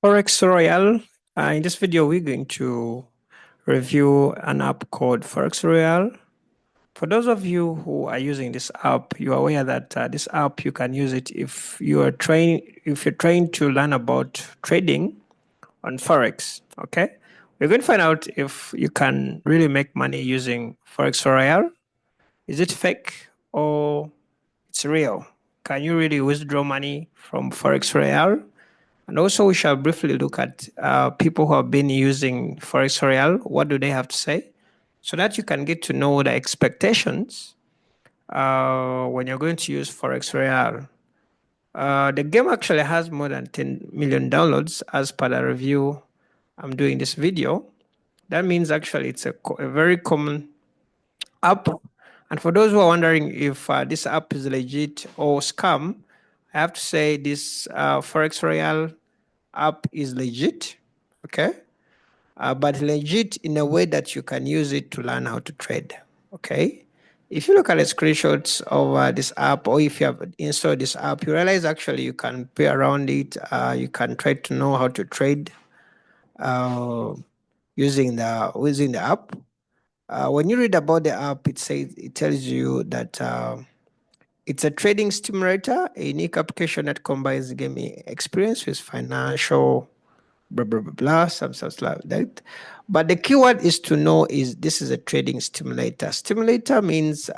Forex Royale. In this video, we're going to review an app called Forex Royale. For those of you who are using this app, you are aware that this app you can use it if you're trying to learn about trading on Forex. Okay, we're going to find out if you can really make money using Forex Royale. Is it fake or it's real? Can you really withdraw money from Forex Royale? And also, we shall briefly look at people who have been using Forex Royale. What do they have to say? So that you can get to know the expectations when you're going to use Forex Royale. The game actually has more than 10 million downloads as per the review I'm doing this video. That means actually it's a very common app. And for those who are wondering if this app is legit or scam, I have to say this Forex Royale app is legit, okay? But legit in a way that you can use it to learn how to trade, okay? If you look at the screenshots of this app, or if you have installed this app, you realize actually you can play around it. You can try to know how to trade uh, using the app. When you read about the app, it tells you that it's a trading stimulator, a unique application that combines gaming experience with financial blah blah blah blah, some stuff like that. But the keyword is to know is this is a trading stimulator. Stimulator means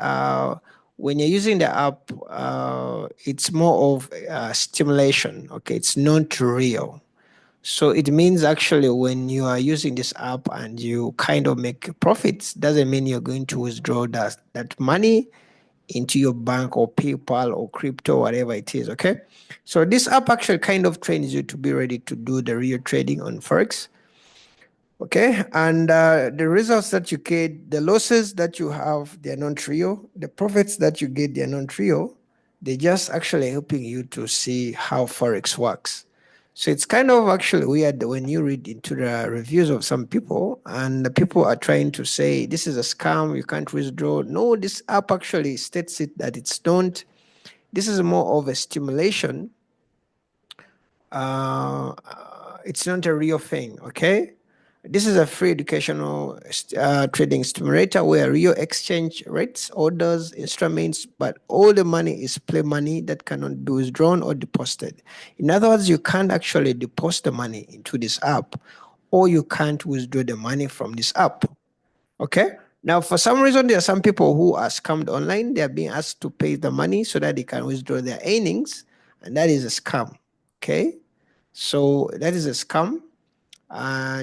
when you're using the app, it's more of stimulation. Okay, it's not real. So it means actually when you are using this app and you kind of make profits, doesn't mean you're going to withdraw that money into your bank or PayPal or crypto, whatever it is. Okay. So this app actually kind of trains you to be ready to do the real trading on Forex. Okay. And the results that you get, the losses that you have, they're not real. The profits that you get, they're not real. They're just actually helping you to see how Forex works. So it's kind of actually weird when you read into the reviews of some people and the people are trying to say this is a scam, you can't withdraw. No, this app actually states it that it's don't. This is more of a stimulation. It's not a real thing, okay? This is a free educational trading stimulator where real exchange rates, orders, instruments, but all the money is play money that cannot be withdrawn or deposited. In other words, you can't actually deposit the money into this app or you can't withdraw the money from this app. Okay? Now, for some reason, there are some people who are scammed online. They are being asked to pay the money so that they can withdraw their earnings, and that is a scam. Okay? So that is a scam.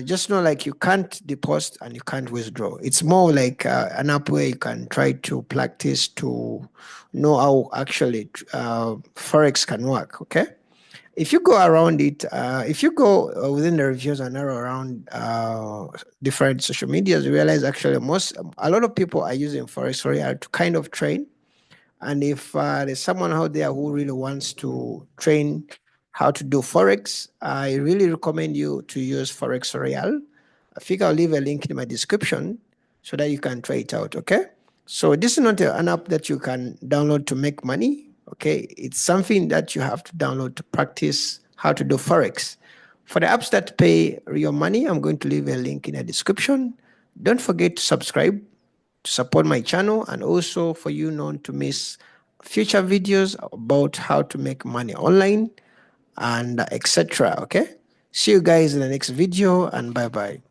Just know like you can't deposit and you can't withdraw. It's more like an app where you can try to practice to know how actually Forex can work. Okay. If you go around it, if you go within the reviews and around different social medias, you realize actually a lot of people are using Forex Royale to kind of train. And if there's someone out there who really wants to train how to do Forex, I really recommend you to use Forex Royale. I think I'll leave a link in my description so that you can try it out. Okay. So this is not an app that you can download to make money. Okay. It's something that you have to download to practice how to do Forex. For the apps that pay real money, I'm going to leave a link in the description. Don't forget to subscribe to support my channel and also for you not to miss future videos about how to make money online and etc. Okay. See you guys in the next video and bye bye.